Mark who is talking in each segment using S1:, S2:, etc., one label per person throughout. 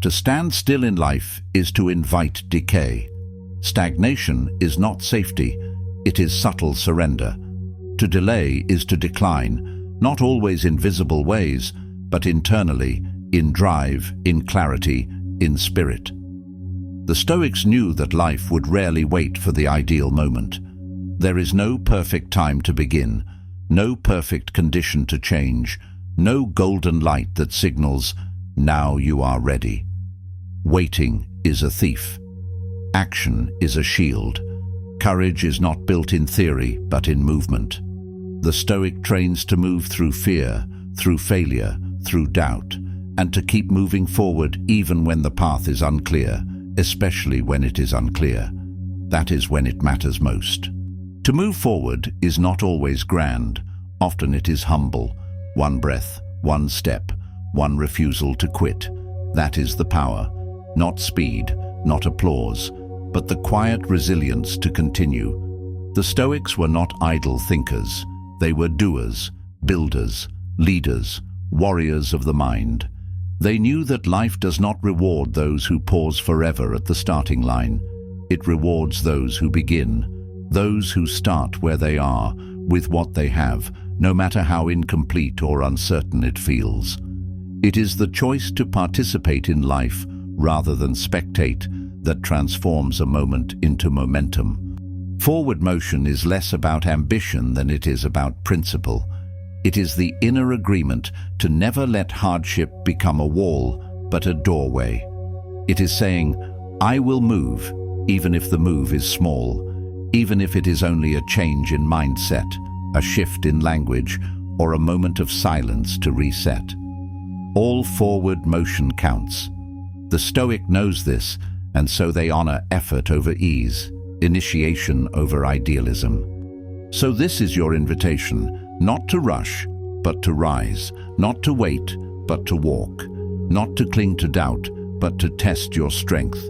S1: To stand still in life is to invite decay. Stagnation is not safety, it is subtle surrender. To delay is to decline, not always in visible ways, but internally, in drive, in clarity, in spirit. The Stoics knew that life would rarely wait for the ideal moment. There is no perfect time to begin, no perfect condition to change, no golden light that signals, now you are ready. Waiting is a thief. Action is a shield. Courage is not built in theory, but in movement. The Stoic trains to move through fear, through failure, through doubt, and to keep moving forward even when the path is unclear, especially when it is unclear. That is when it matters most. To move forward is not always grand. Often it is humble. One breath, one step, one refusal to quit. That is the power. Not speed, not applause, but the quiet resilience to continue. The Stoics were not idle thinkers. They were doers, builders, leaders, warriors of the mind. They knew that life does not reward those who pause forever at the starting line. It rewards those who begin, those who start where they are, with what they have, no matter how incomplete or uncertain it feels. It is the choice to participate in life rather than spectate that transforms a moment into momentum. Forward motion is less about ambition than it is about principle. It is the inner agreement to never let hardship become a wall, but a doorway. It is saying, I will move, even if the move is small, even if it is only a change in mindset, a shift in language, or a moment of silence to reset. All forward motion counts. The Stoic knows this, and so they honor effort over ease, initiation over idealism. So this is your invitation, not to rush, but to rise, not to wait, but to walk, not to cling to doubt, but to test your strength.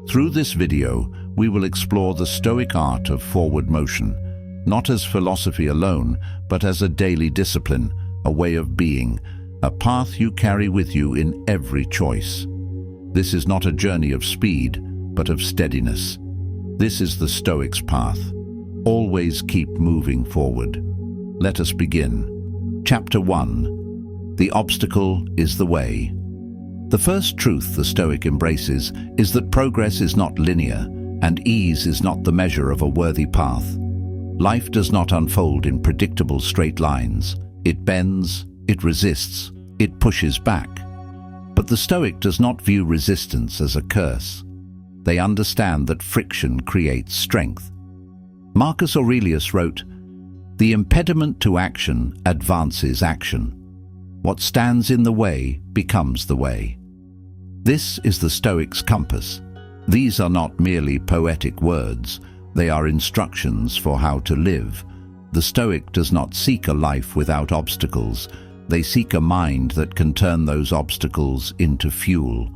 S1: Through this video, we will explore the Stoic art of forward motion, not as philosophy alone, but as a daily discipline, a way of being, a path you carry with you in every choice. This is not a journey of speed, but of steadiness. This is the Stoic's path. Always keep moving forward. Let us begin. Chapter 1. The obstacle is the way. The first truth the Stoic embraces is that progress is not linear, and ease is not the measure of a worthy path. Life does not unfold in predictable straight lines. It bends, it resists, it pushes back. But the Stoic does not view resistance as a curse. They understand that friction creates strength. Marcus Aurelius wrote, "The impediment to action advances action. What stands in the way becomes the way." This is the Stoic's compass. These are not merely poetic words. They are instructions for how to live. The Stoic does not seek a life without obstacles. They seek a mind that can turn those obstacles into fuel.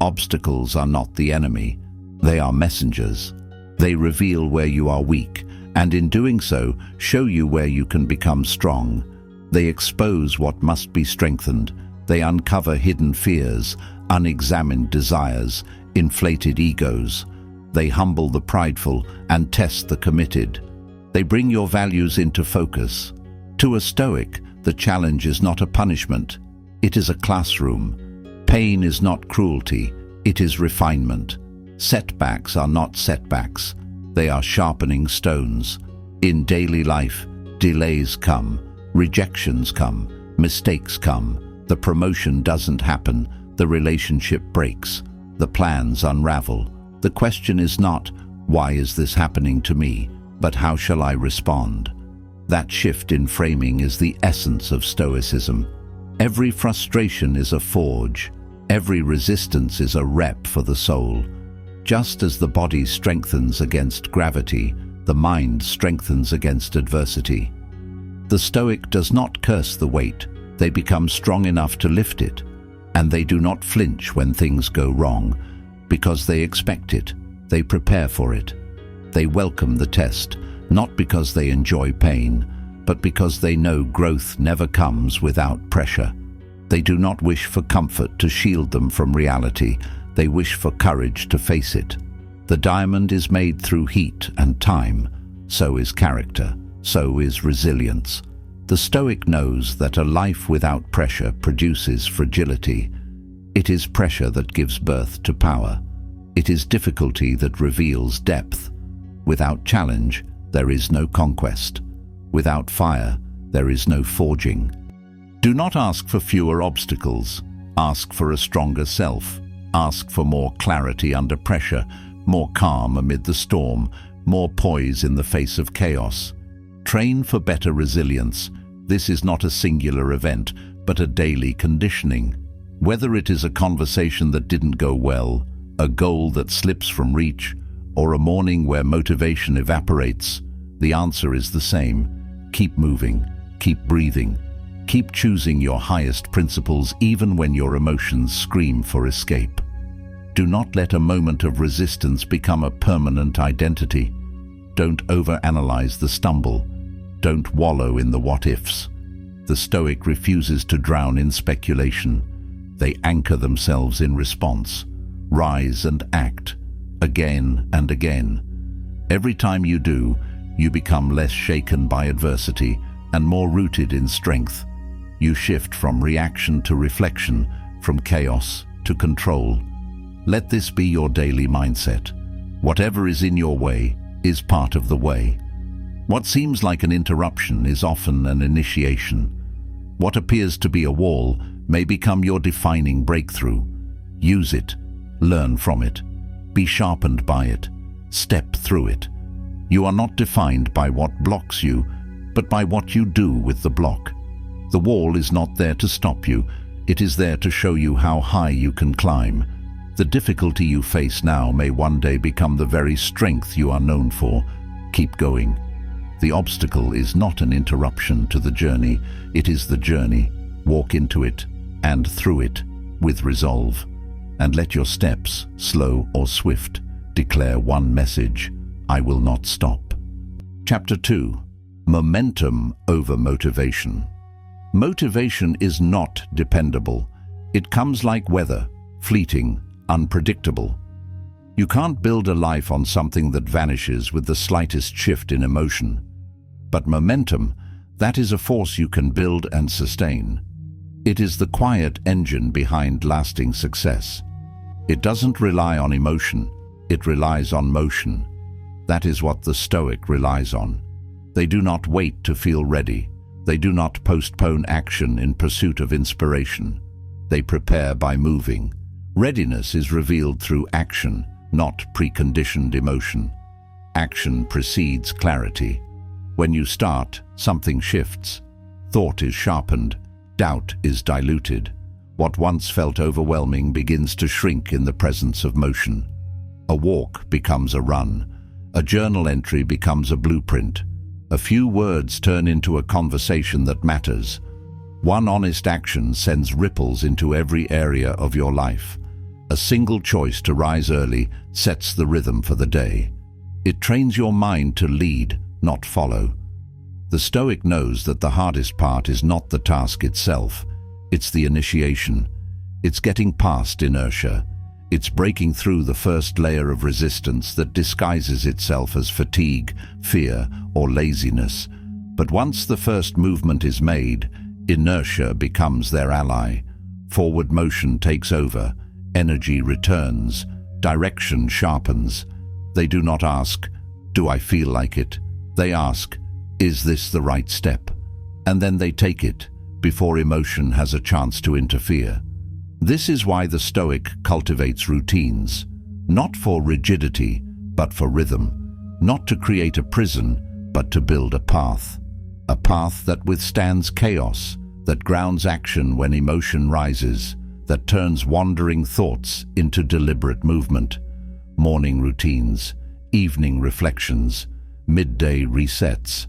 S1: Obstacles are not the enemy. They are messengers. They reveal where you are weak, and in doing so, show you where you can become strong. They expose what must be strengthened. They uncover hidden fears, unexamined desires, inflated egos. They humble the prideful and test the committed. They bring your values into focus. To a Stoic, the challenge is not a punishment, it is a classroom. Pain is not cruelty, it is refinement. Setbacks are not setbacks, they are sharpening stones. In daily life, delays come, rejections come, mistakes come. The promotion doesn't happen, the relationship breaks, the plans unravel. The question is not, why is this happening to me, but how shall I respond? That shift in framing is the essence of Stoicism. Every frustration is a forge. Every resistance is a rep for the soul. Just as the body strengthens against gravity, the mind strengthens against adversity. The Stoic does not curse the weight. They become strong enough to lift it. And they do not flinch when things go wrong, because they expect it. They prepare for it. They welcome the test, not because they enjoy pain, but because they know growth never comes without pressure. They do not wish for comfort to shield them from reality. They wish for courage to face it. The diamond is made through heat and time. So is character. So is resilience. The Stoic knows that a life without pressure produces fragility. It is pressure that gives birth to power. It is difficulty that reveals depth. Without challenge, there is no conquest. Without fire, there is no forging. Do not ask for fewer obstacles. Ask for a stronger self. Ask for more clarity under pressure, more calm amid the storm, more poise in the face of chaos. Train for better resilience. This is not a singular event, but a daily conditioning. Whether it is a conversation that didn't go well, a goal that slips from reach, or a morning where motivation evaporates, the answer is the same. Keep moving, keep breathing, keep choosing your highest principles even when your emotions scream for escape. Do not let a moment of resistance become a permanent identity. Don't overanalyze the stumble. Don't wallow in the what-ifs. The Stoic refuses to drown in speculation. They anchor themselves in response. Rise and act, again and again. Every time you do, you become less shaken by adversity and more rooted in strength. You shift from reaction to reflection, from chaos to control. Let this be your daily mindset. Whatever is in your way is part of the way. What seems like an interruption is often an initiation. What appears to be a wall may become your defining breakthrough. Use it. Learn from it. Be sharpened by it. Step through it. You are not defined by what blocks you, but by what you do with the block. The wall is not there to stop you. It is there to show you how high you can climb. The difficulty you face now may one day become the very strength you are known for. Keep going. The obstacle is not an interruption to the journey. It is the journey. Walk into it and through it with resolve. And let your steps, slow or swift, declare one message: I will not stop. Chapter 2. Momentum over motivation. Motivation is not dependable. It comes like weather, fleeting, unpredictable. You can't build a life on something that vanishes with the slightest shift in emotion. But momentum, that is a force you can build and sustain. It is the quiet engine behind lasting success. It doesn't rely on emotion, it relies on motion. That is what the Stoic relies on. They do not wait to feel ready. They do not postpone action in pursuit of inspiration. They prepare by moving. Readiness is revealed through action, not preconditioned emotion. Action precedes clarity. When you start, something shifts. Thought is sharpened. Doubt is diluted. What once felt overwhelming begins to shrink in the presence of motion. A walk becomes a run. A journal entry becomes a blueprint. A few words turn into a conversation that matters. One honest action sends ripples into every area of your life. A single choice to rise early sets the rhythm for the day. It trains your mind to lead, not follow. The Stoic knows that the hardest part is not the task itself. It's the initiation. It's getting past inertia. It's breaking through the first layer of resistance that disguises itself as fatigue, fear, or laziness. But once the first movement is made, inertia becomes their ally. Forward motion takes over. Energy returns. Direction sharpens. They do not ask, "Do I feel like it?" They ask, "Is this the right step?" And then they take it, before emotion has a chance to interfere. This is why the Stoic cultivates routines, not for rigidity, but for rhythm, not to create a prison, but to build a path that withstands chaos, that grounds action when emotion rises, that turns wandering thoughts into deliberate movement. Morning routines, evening reflections, midday resets.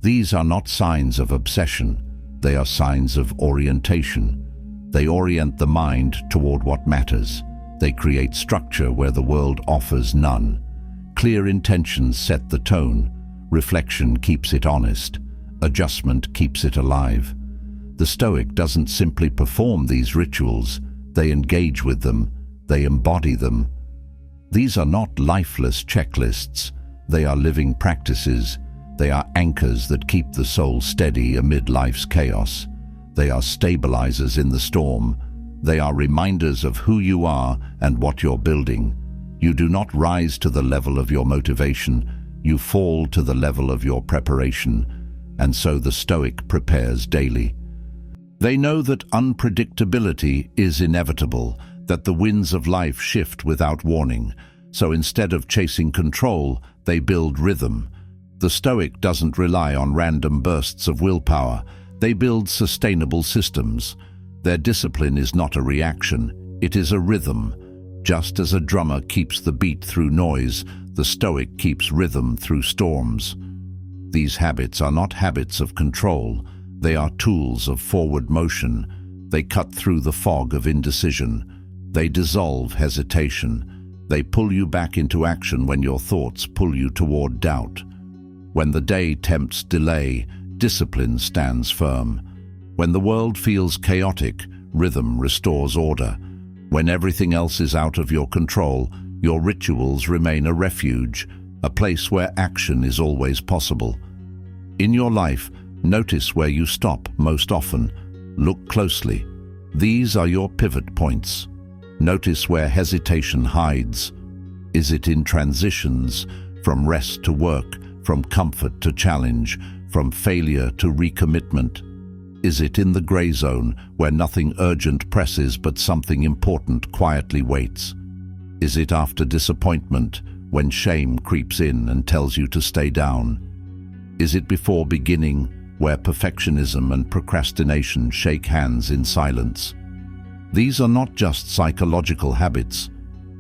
S1: These are not signs of obsession, they are signs of orientation. They orient the mind toward what matters. They create structure where the world offers none. Clear intentions set the tone. Reflection keeps it honest. Adjustment keeps it alive. The Stoic doesn't simply perform these rituals, they engage with them, they embody them. These are not lifeless checklists, they are living practices. They are anchors that keep the soul steady amid life's chaos. They are stabilizers in the storm. They are reminders of who you are and what you're building. You do not rise to the level of your motivation, you fall to the level of your preparation, and so the Stoic prepares daily. They know that unpredictability is inevitable, that the winds of life shift without warning, so instead of chasing control, they build rhythm. The Stoic doesn't rely on random bursts of willpower, they build sustainable systems. Their discipline is not a reaction, it is a rhythm. Just as a drummer keeps the beat through noise, the Stoic keeps rhythm through storms. These habits are not habits of control, they are tools of forward motion. They cut through the fog of indecision. They dissolve hesitation. They pull you back into action when your thoughts pull you toward doubt. When the day tempts delay, discipline stands firm. When the world feels chaotic, rhythm restores order. When everything else is out of your control, your rituals remain a refuge, a place where action is always possible. In your life, notice where you stop most often. Look closely. These are your pivot points. Notice where hesitation hides. Is it in transitions, from rest to work, from comfort to challenge, from failure to recommitment? Is it in the gray zone, where nothing urgent presses but something important quietly waits? Is it after disappointment, when shame creeps in and tells you to stay down? Is it before beginning, where perfectionism and procrastination shake hands in silence? These are not just psychological habits,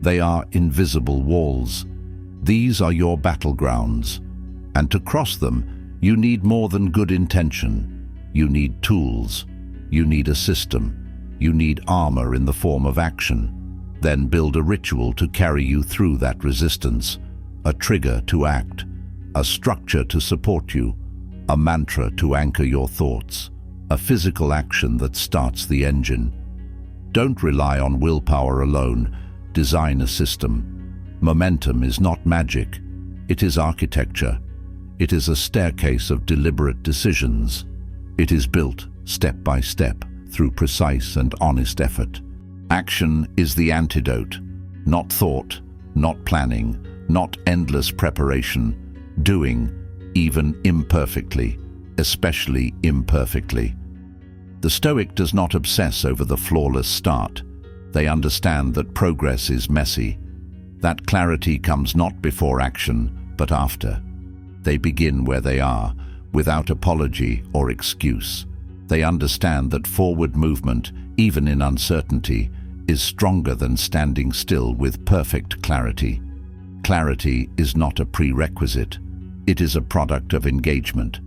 S1: they are invisible walls. These are your battlegrounds, and to cross them, you need more than good intention. You need tools, you need a system, you need armor in the form of action. Then build a ritual to carry you through that resistance, a trigger to act, a structure to support you, a mantra to anchor your thoughts, a physical action that starts the engine. Don't rely on willpower alone, design a system. Momentum is not magic, it is architecture. It is a staircase of deliberate decisions. It is built, step by step, through precise and honest effort. Action is the antidote, not thought, not planning, not endless preparation, doing, even imperfectly, especially imperfectly. The Stoic does not obsess over the flawless start. They understand that progress is messy. That clarity comes not before action, but after. They begin where they are, without apology or excuse. They understand that forward movement, even in uncertainty, is stronger than standing still with perfect clarity. Clarity is not a prerequisite. It is a product of engagement.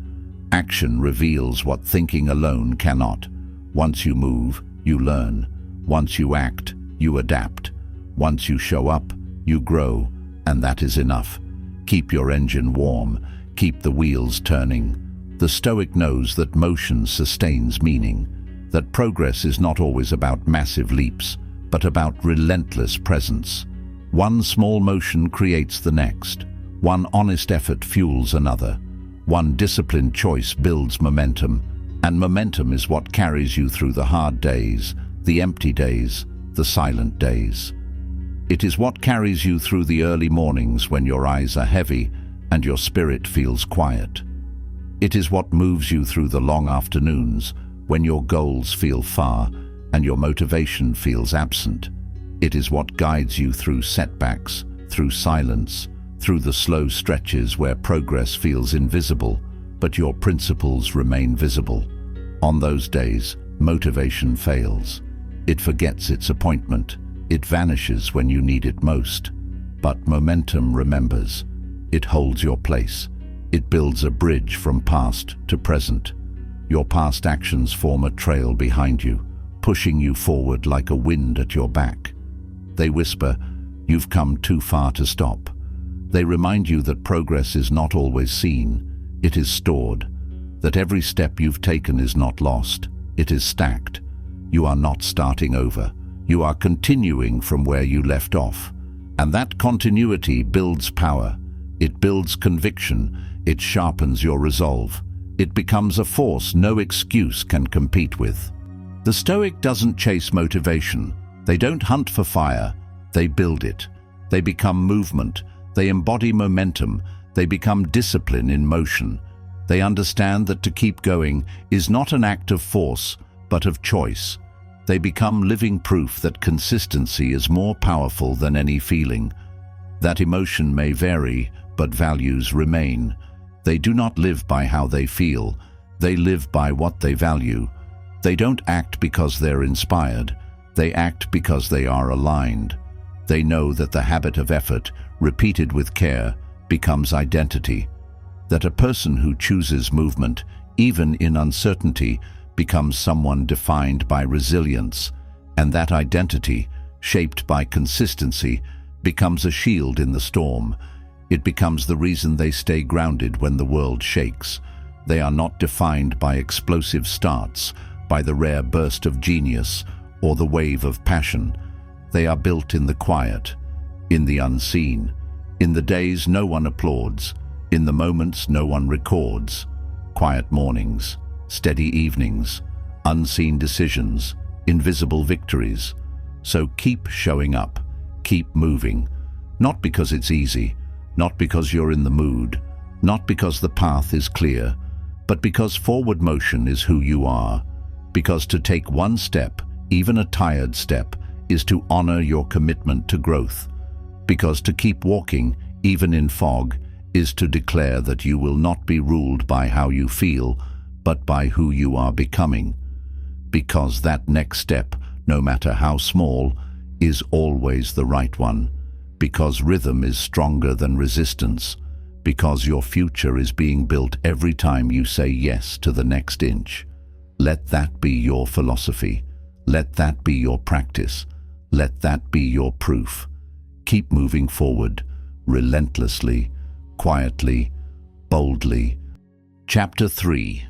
S1: Action reveals what thinking alone cannot. Once you move, you learn. Once you act, you adapt. Once you show up, you grow, and that is enough. Keep your engine warm. Keep the wheels turning. The Stoic knows that motion sustains meaning, that progress is not always about massive leaps, but about relentless presence. One small motion creates the next. One honest effort fuels another. One disciplined choice builds momentum, and momentum is what carries you through the hard days, the empty days, the silent days. It is what carries you through the early mornings when your eyes are heavy and your spirit feels quiet. It is what moves you through the long afternoons when your goals feel far and your motivation feels absent. It is what guides you through setbacks, through silence, through the slow stretches where progress feels invisible, but your principles remain visible. On those days, motivation fails. It forgets its appointment. It vanishes when you need it most. But momentum remembers. It holds your place. It builds a bridge from past to present. Your past actions form a trail behind you, pushing you forward like a wind at your back. They whisper, "You've come too far to stop." They remind you that progress is not always seen, it is stored, that every step you've taken is not lost, it is stacked. You are not starting over. You are continuing from where you left off. And that continuity builds power. It builds conviction. It sharpens your resolve. It becomes a force no excuse can compete with. The Stoic doesn't chase motivation. They don't hunt for fire. They build it. They become movement. They embody momentum. They become discipline in motion. They understand that to keep going is not an act of force, but of choice. They become living proof that consistency is more powerful than any feeling. That emotion may vary, but values remain. They do not live by how they feel. They live by what they value. They don't act because they're inspired. They act because they are aligned. They know that the habit of effort, repeated with care, becomes identity. That a person who chooses movement, even in uncertainty, becomes someone defined by resilience, and that identity, shaped by consistency, becomes a shield in the storm. It becomes the reason they stay grounded when the world shakes. They are not defined by explosive starts, by the rare burst of genius, or the wave of passion. They are built in the quiet, in the unseen, in the days no one applauds, in the moments no one records. Quiet mornings, steady evenings, unseen decisions, invisible victories. So keep showing up, keep moving, not because it's easy, not because you're in the mood, not because the path is clear, but because forward motion is who you are, because to take one step, even a tired step, is to honor your commitment to growth, because to keep walking, even in fog, is to declare that you will not be ruled by how you feel, but by who you are becoming. Because that next step, no matter how small, is always the right one. Because rhythm is stronger than resistance. Because your future is being built every time you say yes to the next inch. Let that be your philosophy. Let that be your practice. Let that be your proof. Keep moving forward, relentlessly, quietly, boldly. Chapter 3.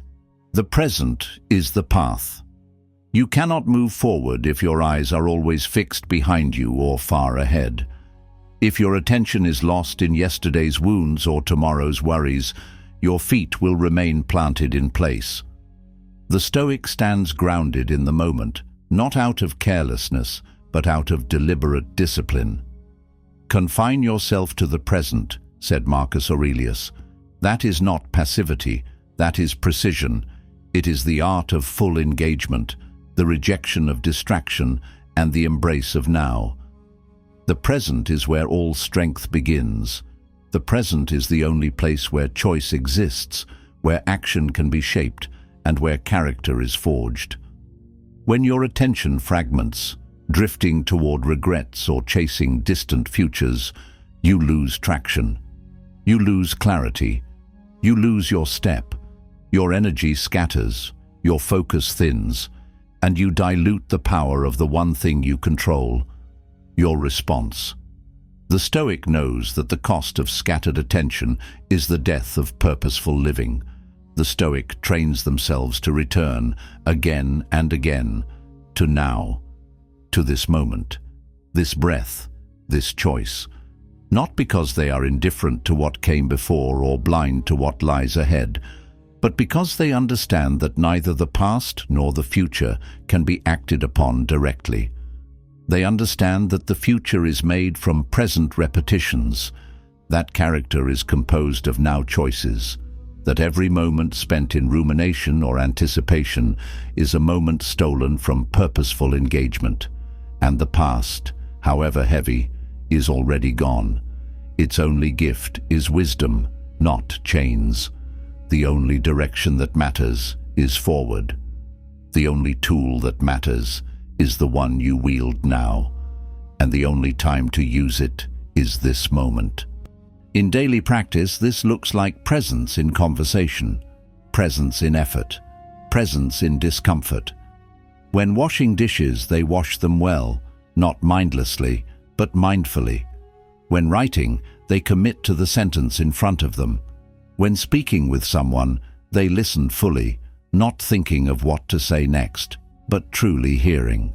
S1: The present is the path. You cannot move forward if your eyes are always fixed behind you or far ahead. If your attention is lost in yesterday's wounds or tomorrow's worries, your feet will remain planted in place. The Stoic stands grounded in the moment, not out of carelessness, but out of deliberate discipline. Confine yourself to the present, said Marcus Aurelius. That is not passivity, that is precision. It is the art of full engagement, the rejection of distraction, and the embrace of now. The present is where all strength begins. The present is the only place where choice exists, where action can be shaped, and where character is forged. When your attention fragments, drifting toward regrets or chasing distant futures, you lose traction. You lose clarity. You lose your step. Your energy scatters, your focus thins, and you dilute the power of the one thing you control, your response. The Stoic knows that the cost of scattered attention is the death of purposeful living. The Stoic trains themselves to return again and again to now, to this moment, this breath, this choice, not because they are indifferent to what came before or blind to what lies ahead, but because they understand that neither the past nor the future can be acted upon directly. They understand that the future is made from present repetitions, that character is composed of now choices, that every moment spent in rumination or anticipation is a moment stolen from purposeful engagement, and the past, however heavy, is already gone. Its only gift is wisdom, not chains. The only direction that matters is forward. The only tool that matters is the one you wield now, and the only time to use it is this moment. In daily practice, this looks like presence in conversation, presence in effort, presence in discomfort. When washing dishes, they wash them well, not mindlessly, but mindfully. When writing, they commit to the sentence in front of them. When speaking with someone, they listen fully, not thinking of what to say next, but truly hearing.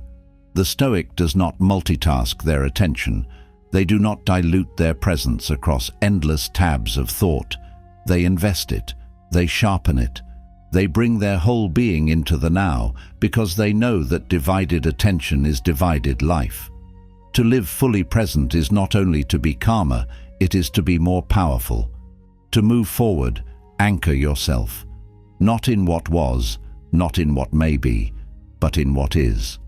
S1: The Stoic does not multitask their attention. They do not dilute their presence across endless tabs of thought. They invest it, they sharpen it. They bring their whole being into the now because they know that divided attention is divided life. To live fully present is not only to be calmer, it is to be more powerful. To move forward, anchor yourself, not in what was, not in what may be, but in what is.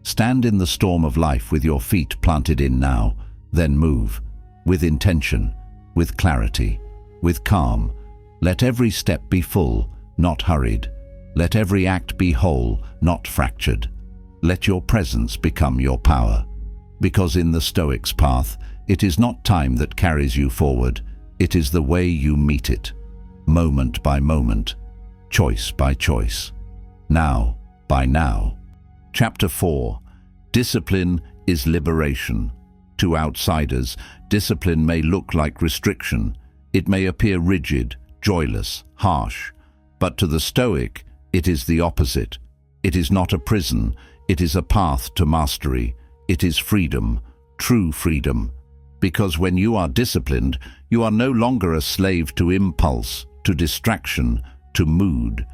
S1: Stand in the storm of life with your feet planted in now, then move, with intention, with clarity, with calm. Let every step be full, not hurried. Let every act be whole, not fractured. Let your presence become your power. Because in the Stoic's path, it is not time that carries you forward, it is the way you meet it, moment by moment, choice by choice, now by now. Chapter 4. Discipline is liberation. To outsiders, discipline may look like restriction. It may appear rigid, joyless, harsh. But to the Stoic, it is the opposite. It is not a prison, it is a path to mastery. It is freedom, true freedom. Because when you are disciplined, you are no longer a slave to impulse, to distraction, to mood.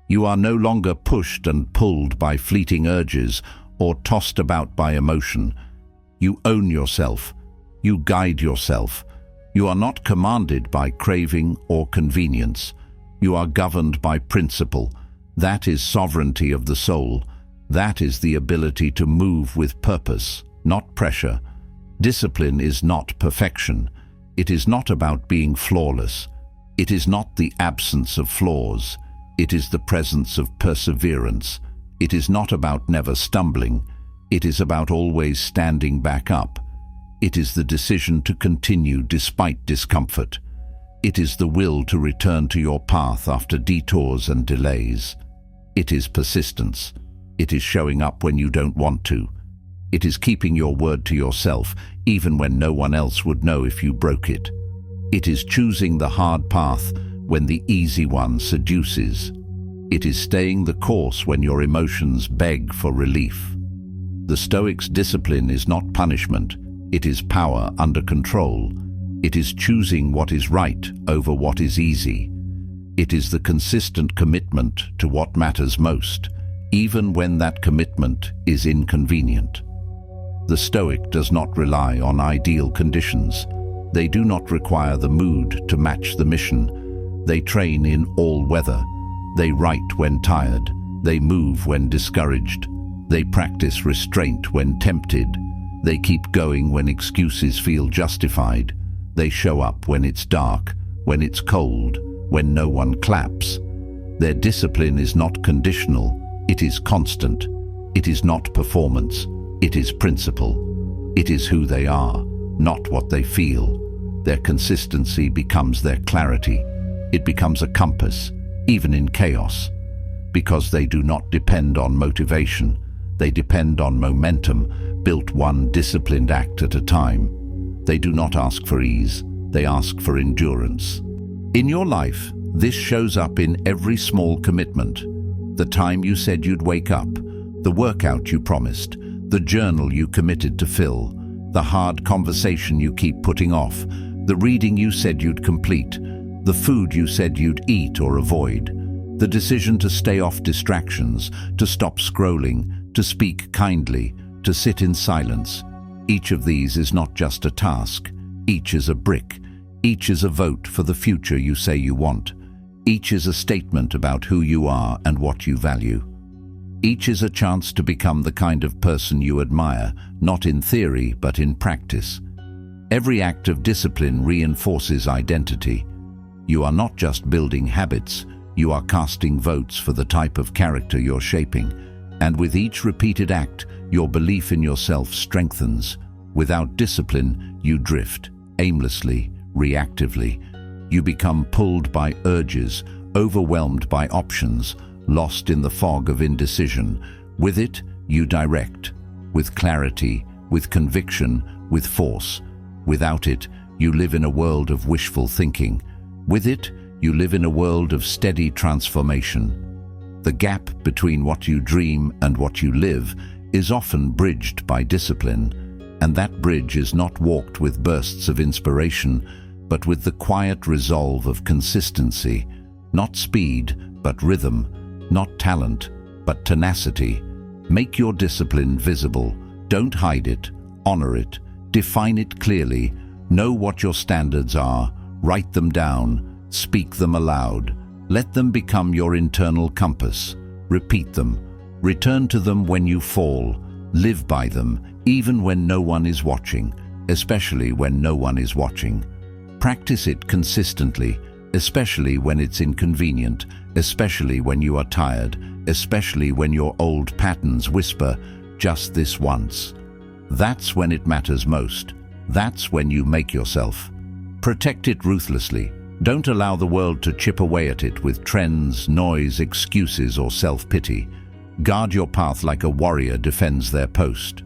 S1: You are no longer pushed and pulled by fleeting urges or tossed about by emotion. You own yourself. You guide yourself. You are not commanded by craving or convenience. You are governed by principle. That is sovereignty of the soul. That is the ability to move with purpose, not pressure. Discipline is not perfection. It is not about being flawless. It is not the absence of flaws. It is the presence of perseverance. It is not about never stumbling. It is about always standing back up. It is the decision to continue despite discomfort. It is the will to return to your path after detours and delays. It is persistence. It is showing up when you don't want to. It is keeping your word to yourself, even when no one else would know if you broke it. It is choosing the hard path when the easy one seduces. It is staying the course when your emotions beg for relief. The Stoic's discipline is not punishment. It is power under control. It is choosing what is right over what is easy. It is the consistent commitment to what matters most, even when that commitment is inconvenient. The Stoic does not rely on ideal conditions. They do not require the mood to match the mission. They train in all weather. They write when tired. They move when discouraged. They practice restraint when tempted. They keep going when excuses feel justified. They show up when it's dark, when it's cold, when no one claps. Their discipline is not conditional. It is constant. It is not performance. It is principle. It is who they are, not what they feel. Their consistency becomes their clarity. It becomes a compass, even in chaos. Because they do not depend on motivation. They depend on momentum, built one disciplined act at a time. They do not ask for ease. They ask for endurance. In your life, this shows up in every small commitment. The time you said you'd wake up, the workout you promised, the journal you committed to fill, the hard conversation you keep putting off, the reading you said you'd complete, the food you said you'd eat or avoid, the decision to stay off distractions, to stop scrolling, to speak kindly, to sit in silence. Each of these is not just a task. Each is a brick. Each is a vote for the future you say you want. Each is a statement about who you are and what you value. Each is a chance to become the kind of person you admire, not in theory but in practice. Every act of discipline reinforces identity. You are not just building habits, you are casting votes for the type of character you're shaping. And with each repeated act, your belief in yourself strengthens. Without discipline, you drift, aimlessly, reactively. You become pulled by urges, overwhelmed by options, lost in the fog of indecision. With it, you direct, with clarity, with conviction, with force. Without it, you live in a world of wishful thinking. With it, you live in a world of steady transformation. The gap between what you dream and what you live is often bridged by discipline, and that bridge is not walked with bursts of inspiration, but with the quiet resolve of consistency, not speed, but rhythm, not talent, but tenacity. Make your discipline visible. Don't hide it. Honor it. Define it clearly. Know what your standards are. Write them down. Speak them aloud. Let them become your internal compass. Repeat them. Return to them when you fall. Live by them, even when no one is watching, especially when no one is watching. Practice it consistently, especially when it's inconvenient, especially when you are tired, especially when your old patterns whisper, just this once. That's when it matters most. That's when you make yourself. Protect it ruthlessly. Don't allow the world to chip away at it with trends, noise, excuses, or self-pity. Guard your path like a warrior defends their post.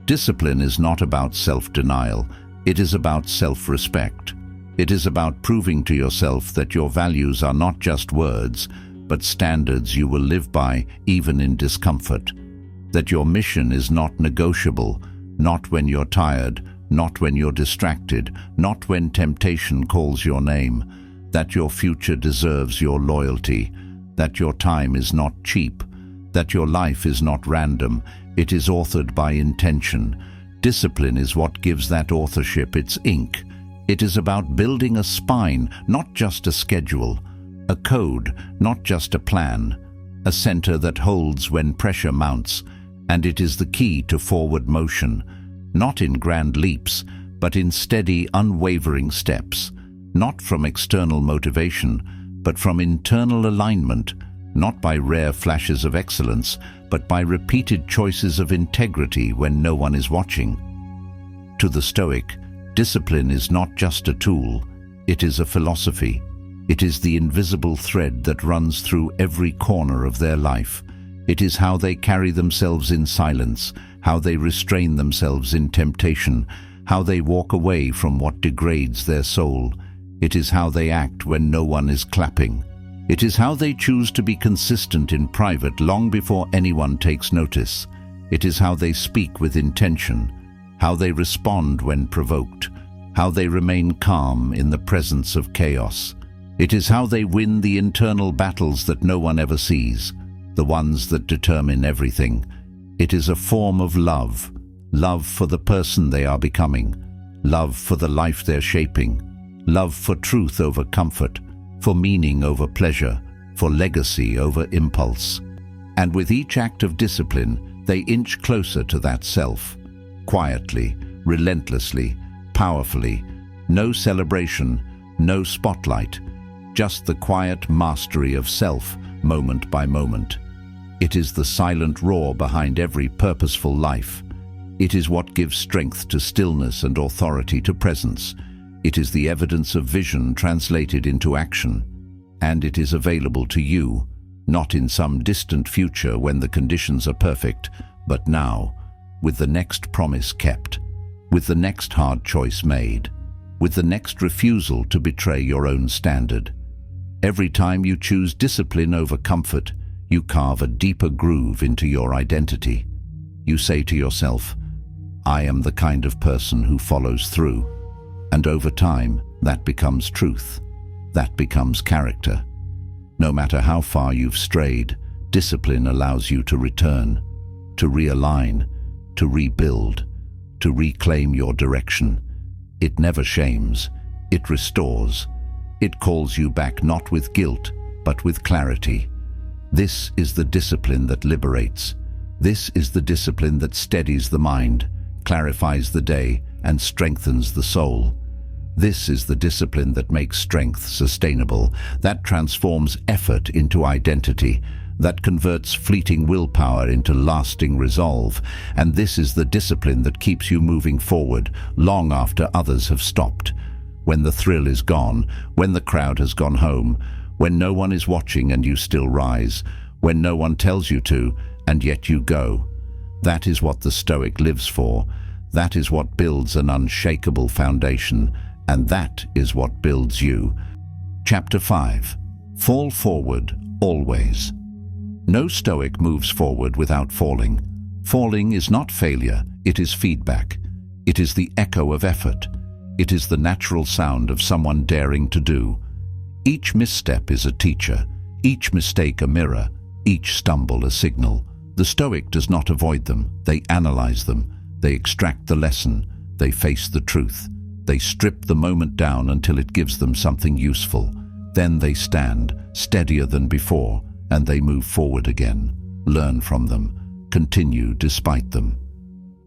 S1: Discipline is not about self-denial. It is about self-respect. It is about proving to yourself that your values are not just words, but standards you will live by even in discomfort. That your mission is not negotiable, not when you're tired, not when you're distracted, not when temptation calls your name. That your future deserves your loyalty. That your time is not cheap. That your life is not random. It is authored by intention. Discipline is what gives that authorship its ink. It is about building a spine, not just a schedule, a code, not just a plan, a center that holds when pressure mounts, and it is the key to forward motion, not in grand leaps, but in steady, unwavering steps, not from external motivation, but from internal alignment, not by rare flashes of excellence, but by repeated choices of integrity when no one is watching. To the Stoic, discipline is not just a tool, it is a philosophy. It is the invisible thread that runs through every corner of their life. It is how they carry themselves in silence, how they restrain themselves in temptation, how they walk away from what degrades their soul. It is how they act when no one is clapping. It is how they choose to be consistent in private long before anyone takes notice. It is how they speak with intention, how they respond when provoked, how they remain calm in the presence of chaos. It is how they win the internal battles that no one ever sees, the ones that determine everything. It is a form of love, love for the person they are becoming, love for the life they're shaping, love for truth over comfort, for meaning over pleasure, for legacy over impulse. And with each act of discipline, they inch closer to that self. Quietly, relentlessly, powerfully. No celebration, no spotlight. Just the quiet mastery of self, moment by moment. It is the silent roar behind every purposeful life. It is what gives strength to stillness and authority to presence. It is the evidence of vision translated into action. And it is available to you, not in some distant future when the conditions are perfect, but now, with the next promise kept, with the next hard choice made, with the next refusal to betray your own standard. Every time you choose discipline over comfort, you carve a deeper groove into your identity. You say to yourself, I am the kind of person who follows through. And over time, that becomes truth. That becomes character. No matter how far you've strayed, discipline allows you to return, to realign, to rebuild, to reclaim your direction. It never shames, it restores. It calls you back not with guilt, but with clarity. This is the discipline that liberates. This is the discipline that steadies the mind, clarifies the day, and strengthens the soul. This is the discipline that makes strength sustainable, that transforms effort into identity, that converts fleeting willpower into lasting resolve. And this is the discipline that keeps you moving forward long after others have stopped. When the thrill is gone, when the crowd has gone home, when no one is watching and you still rise, when no one tells you to, and yet you go. That is what the Stoic lives for. That is what builds an unshakable foundation, and that is what builds you. Chapter 5. Fall forward, always. No Stoic moves forward without falling. Falling is not failure, it is feedback. It is the echo of effort. It is the natural sound of someone daring to do. Each misstep is a teacher, each mistake a mirror, each stumble a signal. The Stoic does not avoid them, they analyze them, they extract the lesson, they face the truth. They strip the moment down until it gives them something useful. Then they stand, steadier than before, and they move forward again. Learn from them, continue despite them.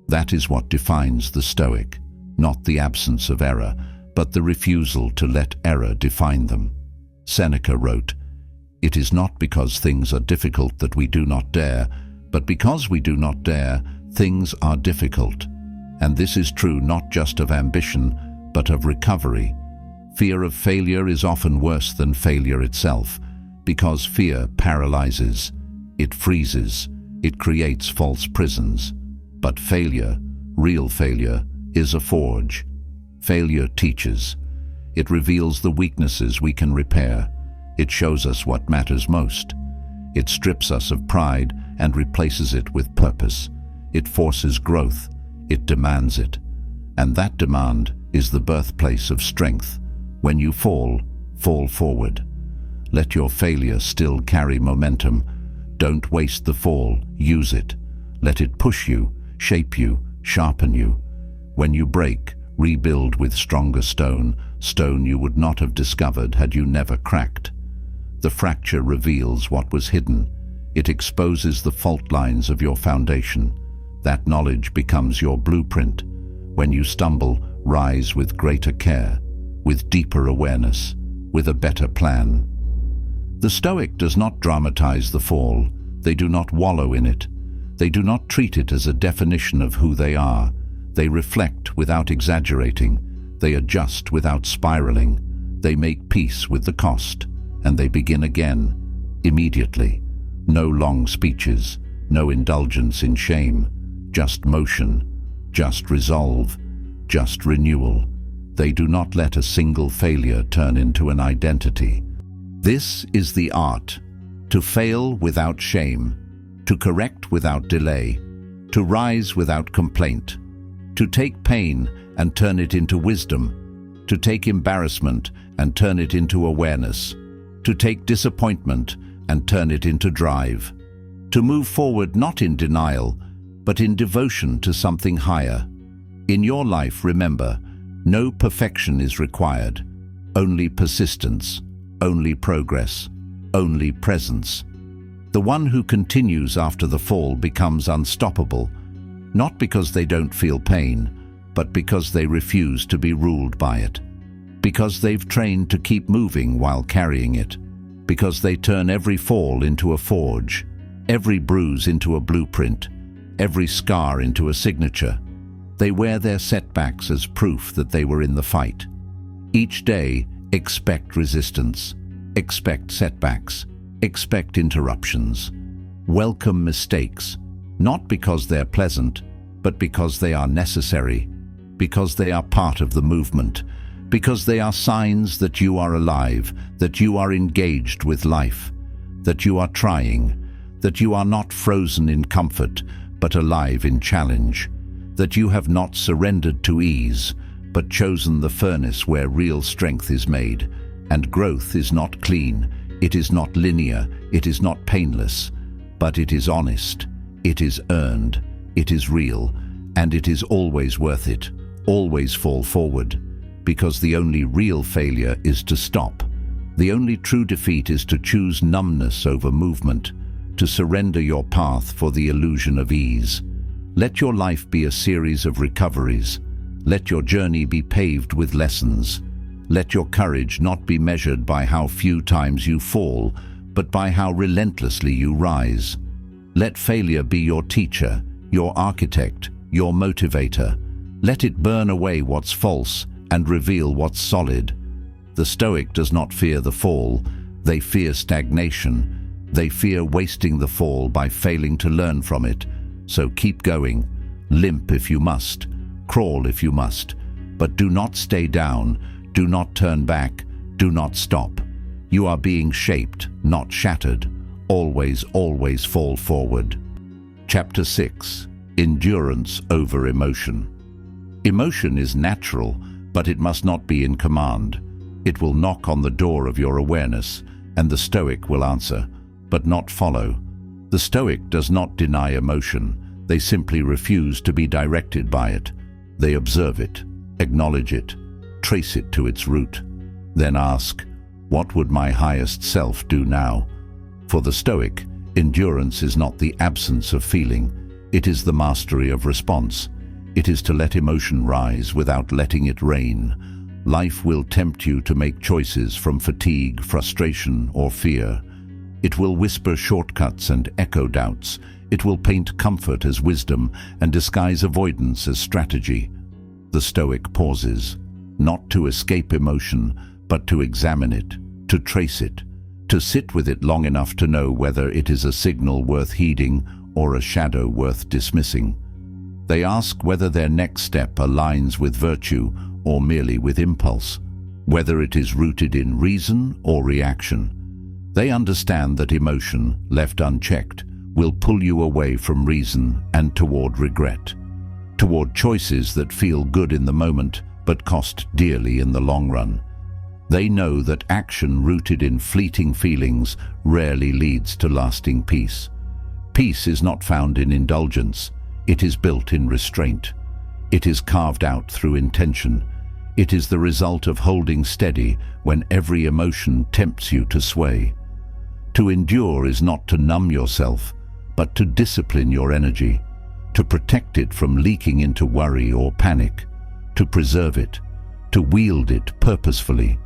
S1: That is what defines the Stoic, not the absence of error, but the refusal to let error define them. Seneca wrote, "It is not because things are difficult that we do not dare, but because we do not dare, things are difficult." And this is true not just of ambition, but of recovery. Fear of failure is often worse than failure itself, because fear paralyzes, it freezes, it creates false prisons. But failure, real failure, is a forge. Failure teaches. It reveals the weaknesses we can repair. It shows us what matters most. It strips us of pride and replaces it with purpose. It forces growth. It demands it. And that demand is the birthplace of strength. When you fall, fall forward. Let your failure still carry momentum. Don't waste the fall, use it. Let it push you, shape you, sharpen you. When you break, rebuild with stronger stone, stone you would not have discovered had you never cracked. The fracture reveals what was hidden. It exposes the fault lines of your foundation. That knowledge becomes your blueprint. When you stumble, rise with greater care, with deeper awareness, with a better plan. The Stoic does not dramatize the fall. They do not wallow in it. They do not treat it as a definition of who they are. They reflect without exaggerating. They adjust without spiraling. They make peace with the cost, and they begin again, immediately. No long speeches, no indulgence in shame, just motion, just resolve, just renewal. They do not let a single failure turn into an identity. This is the art: to fail without shame, to correct without delay, to rise without complaint, to take pain and turn it into wisdom, to take embarrassment and turn it into awareness, to take disappointment and turn it into drive, to move forward not in denial, but in devotion to something higher. In your life, remember, no perfection is required, only persistence, only progress, only presence. The one who continues after the fall becomes unstoppable, not because they don't feel pain, but because they refuse to be ruled by it, because they've trained to keep moving while carrying it, because they turn every fall into a forge, every bruise into a blueprint, every scar into a signature. They wear their setbacks as proof that they were in the fight. Each day, expect resistance, expect setbacks, expect interruptions. Welcome mistakes, not because they're pleasant, but because they are necessary, because they are part of the movement, because they are signs that you are alive, that you are engaged with life, that you are trying, that you are not frozen in comfort, but alive in challenge, that you have not surrendered to ease, but chosen the furnace where real strength is made. And growth is not clean, it is not linear, it is not painless, but it is honest, it is earned, it is real, and it is always worth it. Always fall forward, because the only real failure is to stop. The only true defeat is to choose numbness over movement, to surrender your path for the illusion of ease. Let your life be a series of recoveries. Let your journey be paved with lessons. Let your courage not be measured by how few times you fall, but by how relentlessly you rise. Let failure be your teacher, your architect, your motivator. Let it burn away what's false and reveal what's solid. The Stoic does not fear the fall. They fear stagnation. They fear wasting the fall by failing to learn from it. So keep going. Limp if you must. Crawl if you must. But do not stay down. Do not turn back. Do not stop. You are being shaped, not shattered. always, always fall forward. Chapter 6. Endurance over emotion. Emotion is natural, but it must not be in command. It will knock on the door of your awareness, and the Stoic will answer, but not follow. The Stoic does not deny emotion. They simply refuse to be directed by it. They observe it, acknowledge it, trace it to its root, then ask, what would my highest self do now? For the Stoic, endurance is not the absence of feeling. It is the mastery of response. It is to let emotion rise without letting it reign. Life will tempt you to make choices from fatigue, frustration, or fear. It will whisper shortcuts and echo doubts. It will paint comfort as wisdom and disguise avoidance as strategy. The Stoic pauses, not to escape emotion, but to examine it, to trace it, to sit with it long enough to know whether it is a signal worth heeding or a shadow worth dismissing. They ask whether their next step aligns with virtue or merely with impulse, whether it is rooted in reason or reaction. They understand that emotion, left unchecked, will pull you away from reason and toward regret, toward choices that feel good in the moment but cost dearly in the long run. They know that action rooted in fleeting feelings rarely leads to lasting peace. Peace is not found in indulgence. It is built in restraint. It is carved out through intention. It is the result of holding steady when every emotion tempts you to sway. To endure is not to numb yourself, but to discipline your energy, to protect it from leaking into worry or panic, to preserve it, to wield it purposefully.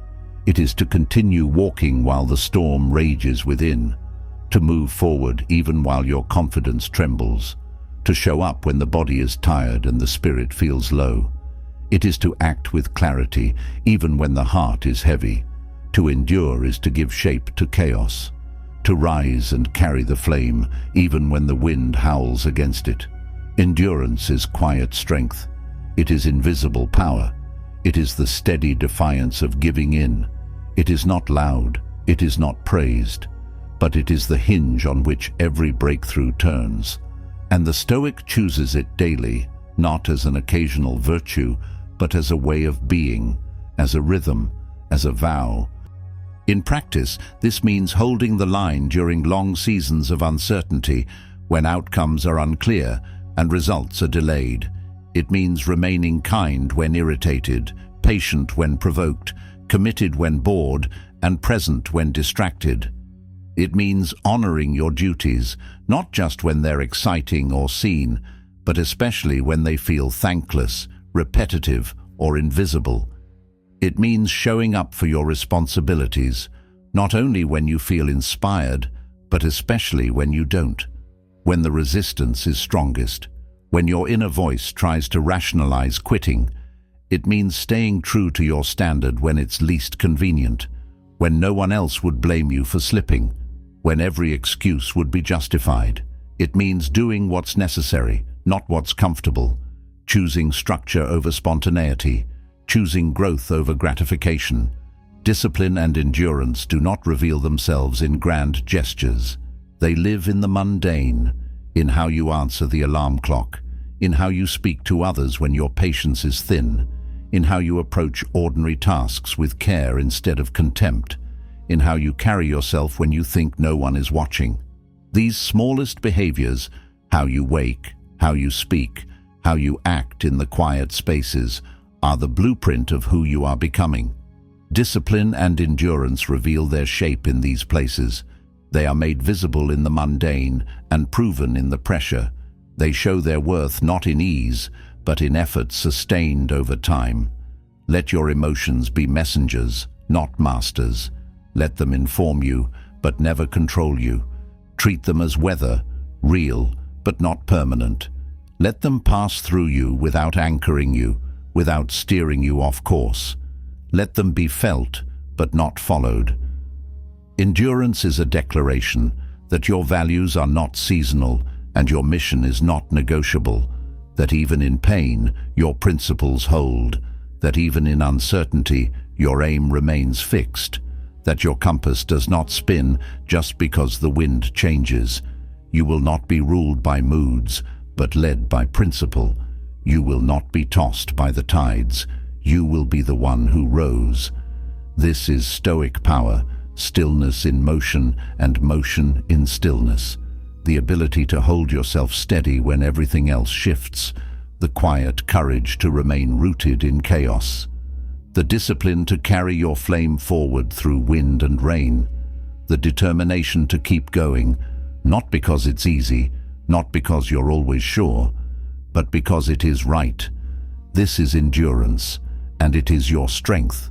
S1: It is to continue walking while the storm rages within, to move forward even while your confidence trembles, to show up when the body is tired and the spirit feels low. It is to act with clarity even when the heart is heavy. To endure is to give shape to chaos, to rise and carry the flame even when the wind howls against it. Endurance is quiet strength. It is invisible power. It is the steady defiance of giving in. It is not loud, it is not praised, but it is the hinge on which every breakthrough turns. And the Stoic chooses it daily, not as an occasional virtue, but as a way of being, as a rhythm, as a vow. In practice, this means holding the line during long seasons of uncertainty, when outcomes are unclear and results are delayed. It means remaining kind when irritated, patient when provoked, committed when bored, and present when distracted. It means honoring your duties, not just when they're exciting or seen, but especially when they feel thankless, repetitive, or invisible. It means showing up for your responsibilities, not only when you feel inspired, but especially when you don't, when the resistance is strongest, when your inner voice tries to rationalize quitting. It means staying true to your standard when it's least convenient, when no one else would blame you for slipping, when every excuse would be justified. It means doing what's necessary, not what's comfortable, choosing structure over spontaneity, choosing growth over gratification. Discipline and endurance do not reveal themselves in grand gestures. They live in the mundane, in how you answer the alarm clock, in how you speak to others when your patience is thin, in how you approach ordinary tasks with care instead of contempt, in how you carry yourself when you think no one is watching. These smallest behaviors, how you wake, how you speak, how you act in the quiet spaces, are the blueprint of who you are becoming. Discipline and endurance reveal their shape in these places. They are made visible in the mundane and proven in the pressure. They show their worth not in ease, but in effort sustained over time. Let your emotions be messengers, not masters. Let them inform you, but never control you. Treat them as weather, real, but not permanent. Let them pass through you without anchoring you, without steering you off course. Let them be felt, but not followed. Endurance is a declaration that your values are not seasonal and your mission is not negotiable, that even in pain, your principles hold, that even in uncertainty, your aim remains fixed, that your compass does not spin just because the wind changes. You will not be ruled by moods, but led by principle. You will not be tossed by the tides. You will be the one who rows. This is Stoic power, stillness in motion and motion in stillness. The ability to hold yourself steady when everything else shifts. The quiet courage to remain rooted in chaos. The discipline to carry your flame forward through wind and rain. The determination to keep going, not because it's easy, not because you're always sure, but because it is right. This is endurance, and it is your strength.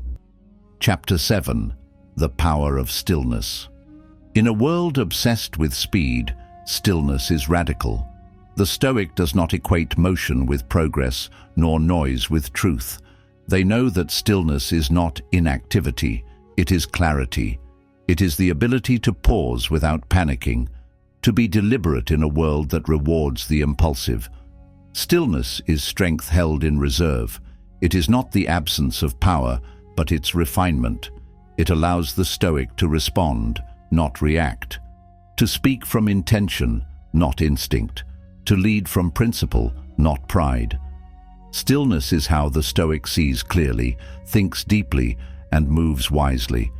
S1: Chapter 7. The Power of Stillness. In a world obsessed with speed, stillness is radical. The Stoic does not equate motion with progress, nor noise with truth. They know that stillness is not inactivity, it is clarity. It is the ability to pause without panicking, to be deliberate in a world that rewards the impulsive. Stillness is strength held in reserve. It is not the absence of power, but its refinement. It allows the Stoic to respond, not react. To speak from intention, not instinct. To lead from principle, not pride. Stillness is how the Stoic sees clearly, thinks deeply, and moves wisely.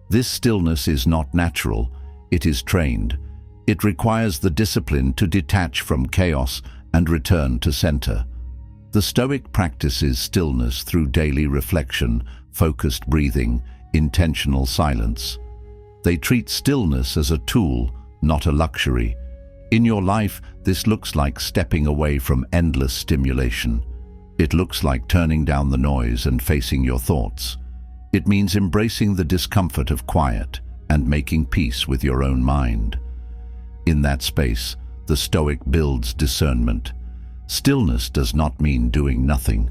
S1: This stillness is not natural, it is trained. It requires the discipline to detach from chaos and return to center. The Stoic practices stillness through daily reflection, focused breathing, intentional silence. They treat stillness as a tool, not a luxury. In your life, this looks like stepping away from endless stimulation. It looks like turning down the noise and facing your thoughts. It means embracing the discomfort of quiet and making peace with your own mind. In that space, the Stoic builds discernment. Stillness does not mean doing nothing.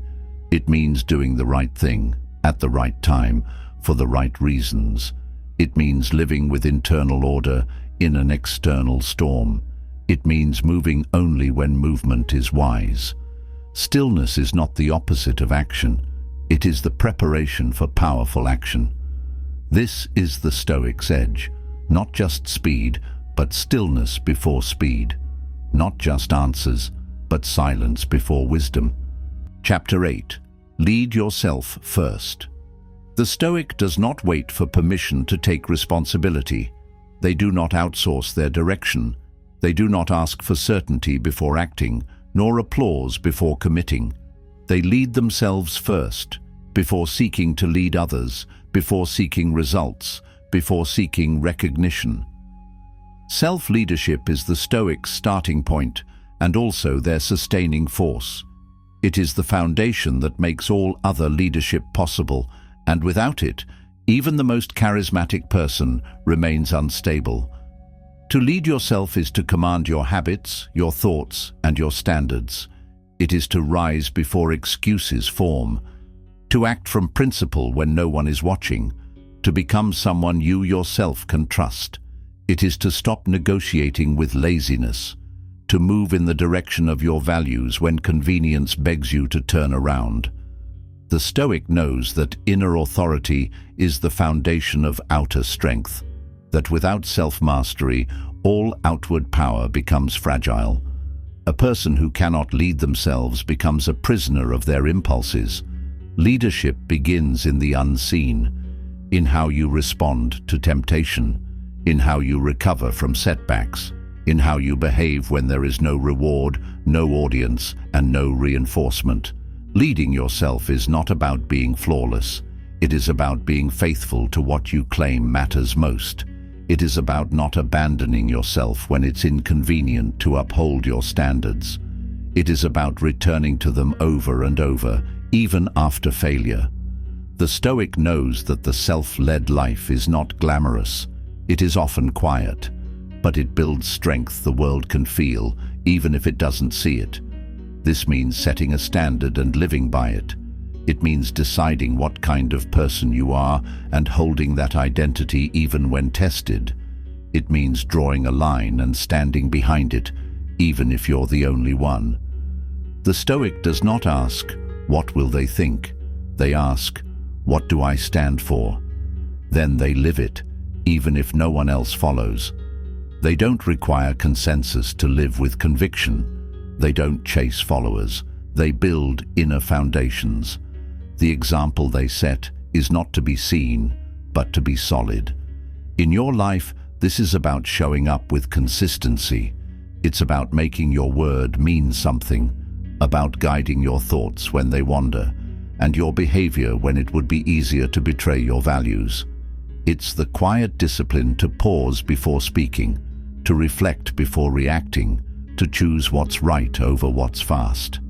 S1: It means doing the right thing, at the right time, for the right reasons. It means living with internal order in an external storm. It means moving only when movement is wise. Stillness is not the opposite of action. It is the preparation for powerful action. This is the Stoic's edge. Not just speed, but stillness before speed. Not just answers, but silence before wisdom. Chapter 8. Lead yourself first. The Stoic does not wait for permission to take responsibility. They do not outsource their direction. They do not ask for certainty before acting, nor applause before committing. They lead themselves first, before seeking to lead others, before seeking results, before seeking recognition. Self-leadership is the Stoics' starting point and also their sustaining force. It is the foundation that makes all other leadership possible, and without it, even the most charismatic person remains unstable. To lead yourself is to command your habits, your thoughts, and your standards. It is to rise before excuses form, to act from principle when no one is watching, to become someone you yourself can trust. It is to stop negotiating with laziness, to move in the direction of your values when convenience begs you to turn around. The Stoic knows that inner authority is the foundation of outer strength, that without self-mastery, all outward power becomes fragile. A person who cannot lead themselves becomes a prisoner of their impulses. Leadership begins in the unseen, in how you respond to temptation, in how you recover from setbacks, in how you behave when there is no reward, no audience, and no reinforcement. Leading yourself is not about being flawless. It is about being faithful to what you claim matters most. It is about not abandoning yourself when it's inconvenient to uphold your standards. It is about returning to them over and over, even after failure. The Stoic knows that the self-led life is not glamorous. It is often quiet, but it builds strength the world can feel, even if it doesn't see it. This means setting a standard and living by it. It means deciding what kind of person you are and holding that identity even when tested. It means drawing a line and standing behind it, even if you're the only one. The Stoic does not ask, "What will they think?" They ask, "What do I stand for?" Then they live it, even if no one else follows. They don't require consensus to live with conviction. They don't chase followers. They build inner foundations. The example they set is not to be seen, but to be solid. In your life, this is about showing up with consistency. It's about making your word mean something, about guiding your thoughts when they wander, and your behavior when it would be easier to betray your values. It's the quiet discipline to pause before speaking, to reflect before reacting, to choose what's right over what's fast.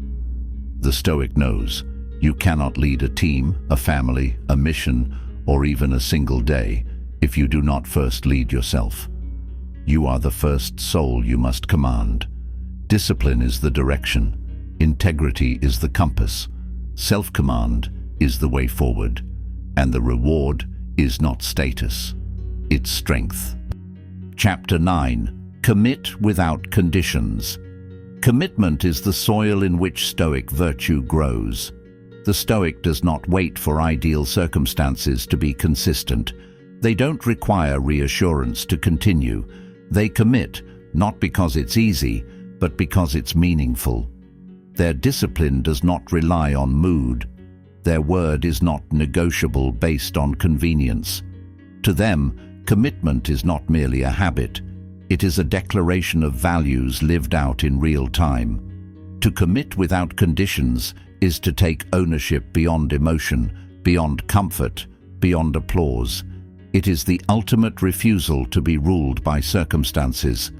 S1: The Stoic knows you cannot lead a team, a family, a mission, or even a single day if you do not first lead yourself. You are the first soul you must command. Discipline is the direction. Integrity is the compass. Self-command is the way forward. And the reward is not status. It's strength. Chapter 9. Commit without conditions. Commitment is the soil in which Stoic virtue grows. The Stoic does not wait for ideal circumstances to be consistent. They don't require reassurance to continue. They commit, not because it's easy, but because it's meaningful. Their discipline does not rely on mood. Their word is not negotiable based on convenience. To them, commitment is not merely a habit. It is a declaration of values lived out in real time. To commit without conditions is to take ownership beyond emotion, beyond comfort, beyond applause. It is the ultimate refusal to be ruled by circumstances.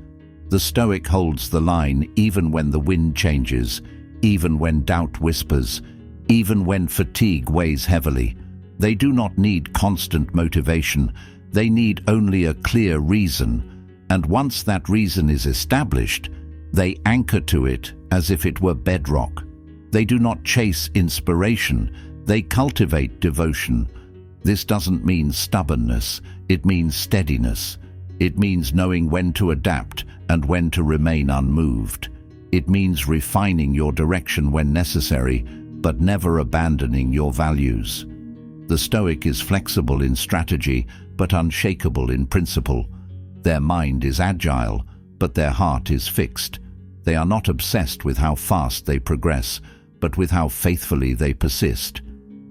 S1: The Stoic holds the line even when the wind changes, even when doubt whispers, even when fatigue weighs heavily. They do not need constant motivation. They need only a clear reason. And once that reason is established, they anchor to it as if it were bedrock. They do not chase inspiration. They cultivate devotion. This doesn't mean stubbornness. It means steadiness. It means knowing when to adapt and when to remain unmoved. It means refining your direction when necessary, but never abandoning your values. The Stoic is flexible in strategy, but unshakable in principle. Their mind is agile, but their heart is fixed. They are not obsessed with how fast they progress, but with how faithfully they persist.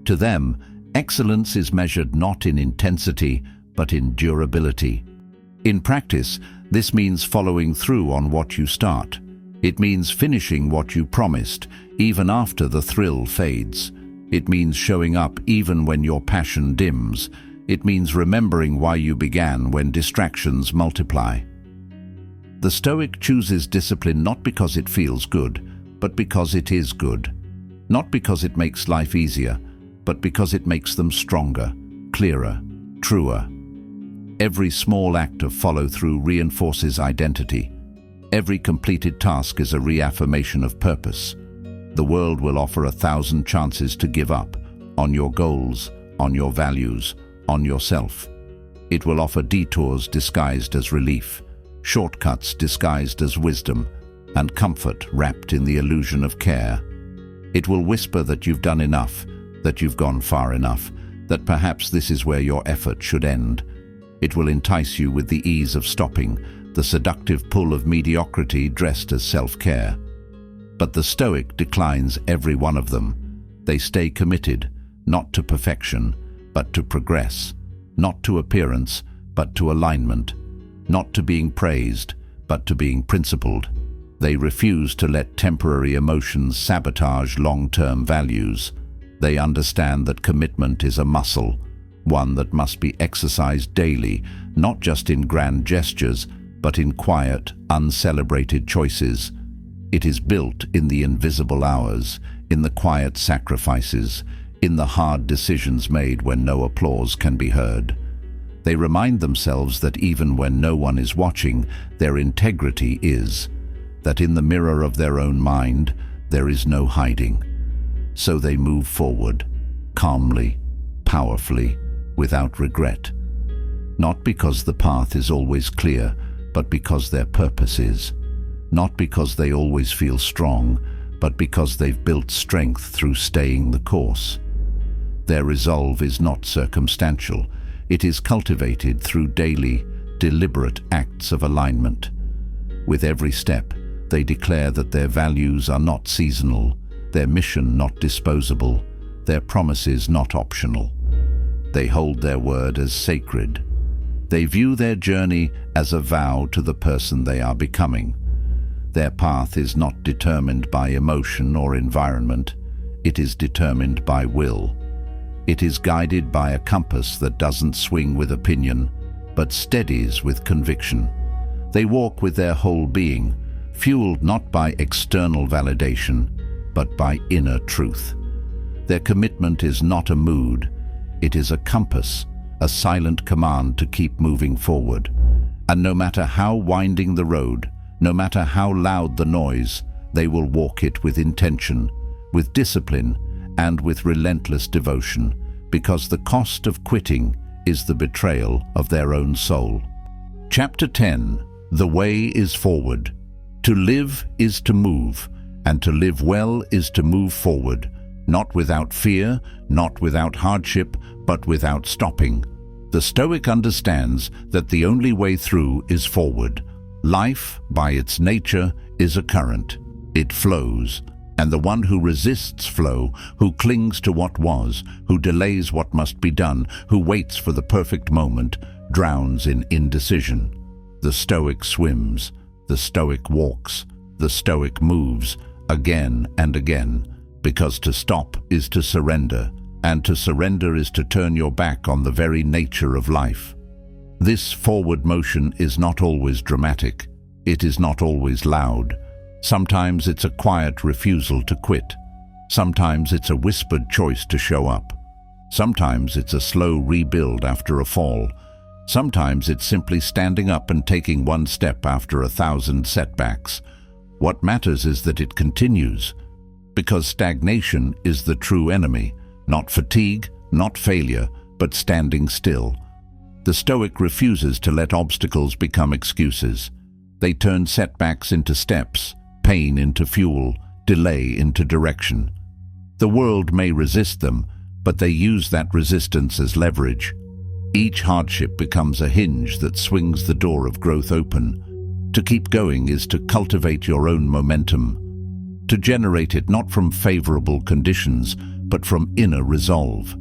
S1: To them, excellence is measured not in intensity, but in durability. In practice, this means following through on what you start. It means finishing what you promised, even after the thrill fades. It means showing up even when your passion dims. It means remembering why you began when distractions multiply. The Stoic chooses discipline not because it feels good, but because it is good. Not because it makes life easier, but because it makes them stronger, clearer, truer. Every small act of follow-through reinforces identity. Every completed task is a reaffirmation of purpose. The world will offer 1,000 chances to give up on your goals, on your values, on yourself. It will offer detours disguised as relief, shortcuts disguised as wisdom, and comfort wrapped in the illusion of care. It will whisper that you've done enough, that you've gone far enough, that perhaps this is where your effort should end. It will entice you with the ease of stopping, the seductive pull of mediocrity dressed as self-care. But the Stoic declines every one of them. They stay committed, not to perfection, but to progress, not to appearance, but to alignment, not to being praised, but to being principled. They refuse to let temporary emotions sabotage long-term values. They understand that commitment is a muscle, one that must be exercised daily, not just in grand gestures, but in quiet, uncelebrated choices. It is built in the invisible hours, in the quiet sacrifices, in the hard decisions made when no applause can be heard. They remind themselves that even when no one is watching, their integrity is, that in the mirror of their own mind, there is no hiding. So they move forward, calmly, powerfully, without regret. Not because the path is always clear, but because their purpose is. Not because they always feel strong, but because they've built strength through staying the course. Their resolve is not circumstantial. it is cultivated through daily, deliberate acts of alignment. With every step, they declare that their values are not seasonal, their mission not disposable, their promises not optional. They hold their word as sacred. They view their journey as a vow to the person they are becoming. Their path is not determined by emotion or environment. It is determined by will. It is guided by a compass that doesn't swing with opinion, but steadies with conviction. They walk with their whole being, fueled not by external validation, but by inner truth. Their commitment is not a mood. It is a compass, a silent command to keep moving forward. And no matter how winding the road, no matter how loud the noise, they will walk it with intention, with discipline, and with relentless devotion, because the cost of quitting is the betrayal of their own soul. Chapter 10. The way is forward. To live is to move, and to live well is to move forward, not without fear, not without hardship, but without stopping. The Stoic understands that the only way through is forward. Life, by its nature, is a current. It flows, and the one who resists flow, who clings to what was, who delays what must be done, who waits for the perfect moment, drowns in indecision. The Stoic swims, the Stoic walks, the Stoic moves, again and again, because to stop is to surrender, and to surrender is to turn your back on the very nature of life. This forward motion is not always dramatic. It is not always loud. Sometimes it's a quiet refusal to quit. Sometimes it's a whispered choice to show up. Sometimes it's a slow rebuild after a fall. Sometimes it's simply standing up and taking one step after 1,000 setbacks. What matters is that it continues, because stagnation is the true enemy, not fatigue, not failure, but standing still. The Stoic refuses to let obstacles become excuses. They turn setbacks into steps, pain into fuel, delay into direction. The world may resist them, but they use that resistance as leverage. Each hardship becomes a hinge that swings the door of growth open. To keep going is to cultivate your own momentum, to generate it not from favorable conditions, but from inner resolve.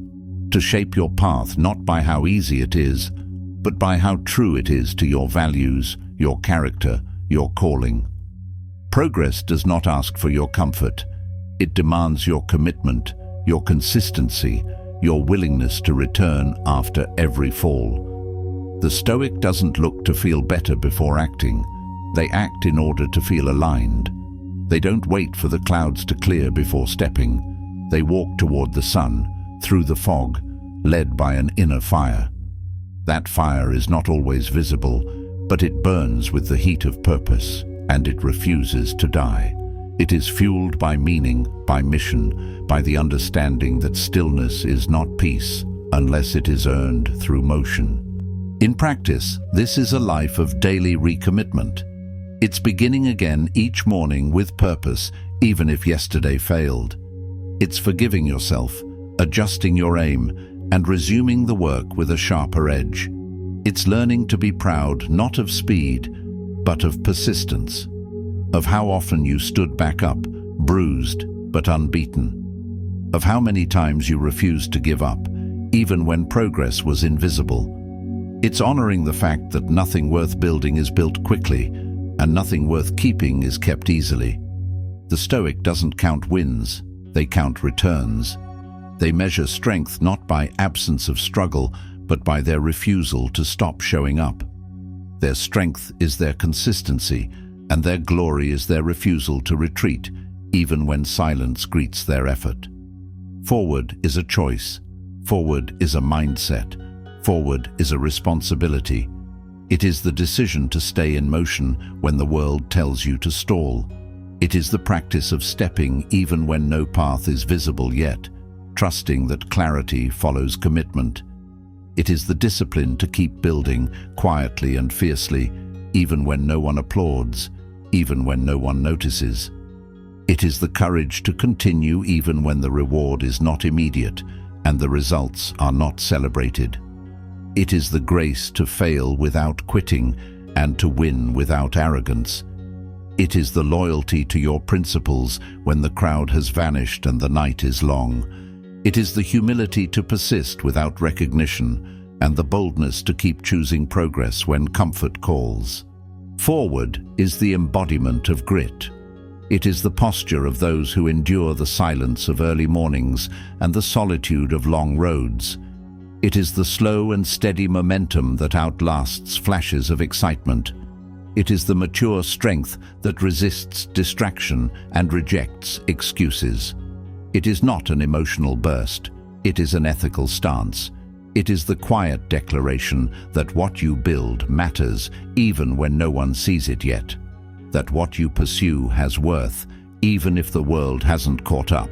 S1: To shape your path not by how easy it is, but by how true it is to your values, your character, your calling. Progress does not ask for your comfort. It demands your commitment, your consistency, your willingness to return after every fall. The Stoic doesn't look to feel better before acting. They act in order to feel aligned. They don't wait for the clouds to clear before stepping. They walk toward the sun, through the fog, led by an inner fire. That fire is not always visible, but it burns with the heat of purpose, and it refuses to die. It is fueled by meaning, by mission, by the understanding that stillness is not peace unless it is earned through motion. In practice, this is a life of daily recommitment. It's beginning again each morning with purpose, even if yesterday failed. It's forgiving yourself, adjusting your aim, and resuming the work with a sharper edge. It's learning to be proud not of speed, but of persistence, of how often you stood back up, bruised but unbeaten, of how many times you refused to give up, even when progress was invisible. It's honoring the fact that nothing worth building is built quickly, and nothing worth keeping is kept easily. The Stoic doesn't count wins, they count returns. They measure strength not by absence of struggle, but by their refusal to stop showing up. Their strength is their consistency, and their glory is their refusal to retreat, even when silence greets their effort. Forward is a choice. Forward is a mindset. Forward is a responsibility. It is the decision to stay in motion when the world tells you to stall. It is the practice of stepping even when no path is visible yet, trusting that clarity follows commitment. It is the discipline to keep building quietly and fiercely, even when no one applauds, even when no one notices. It is the courage to continue even when the reward is not immediate and the results are not celebrated. It is the grace to fail without quitting and to win without arrogance. It is the loyalty to your principles when the crowd has vanished and the night is long. It is the humility to persist without recognition and the boldness to keep choosing progress when comfort calls. Forward is the embodiment of grit. It is the posture of those who endure the silence of early mornings and the solitude of long roads. It is the slow and steady momentum that outlasts flashes of excitement. It is the mature strength that resists distraction and rejects excuses. It is not an emotional burst. It is an ethical stance. It is the quiet declaration that what you build matters even when no one sees it yet. That what you pursue has worth, even if the world hasn't caught up.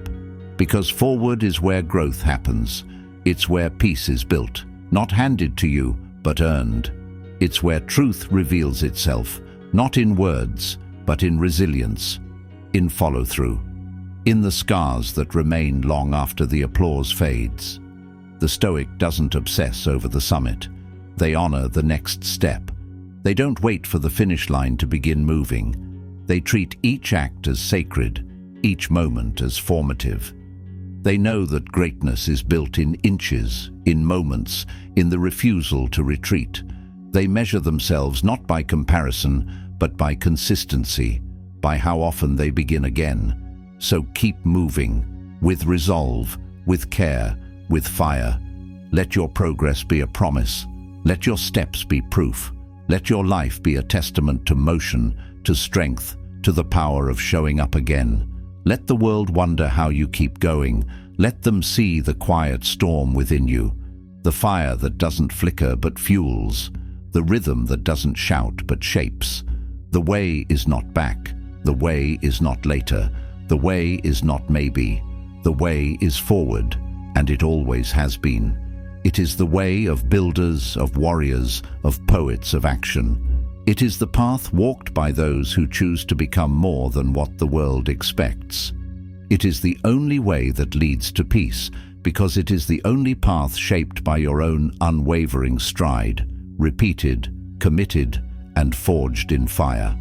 S1: Because forward is where growth happens. It's where peace is built, not handed to you, but earned. It's where truth reveals itself, not in words, but in resilience, in follow-through, in the scars that remain long after the applause fades. The Stoic doesn't obsess over the summit. They honor the next step. They don't wait for the finish line to begin moving. They treat each act as sacred, each moment as formative. They know that greatness is built in inches, in moments, in the refusal to retreat. They measure themselves not by comparison, but by consistency, by how often they begin again. So keep moving, with resolve, with care, with fire. Let your progress be a promise. Let your steps be proof. Let your life be a testament to motion, to strength, to the power of showing up again. Let the world wonder how you keep going. Let them see the quiet storm within you, the fire that doesn't flicker but fuels, the rhythm that doesn't shout but shapes. The way is not back. The way is not later. The way is not maybe. The way is forward, and it always has been. It is the way of builders, of warriors, of poets of action. It is the path walked by those who choose to become more than what the world expects. It is the only way that leads to peace, because it is the only path shaped by your own unwavering stride, repeated, committed, and forged in fire.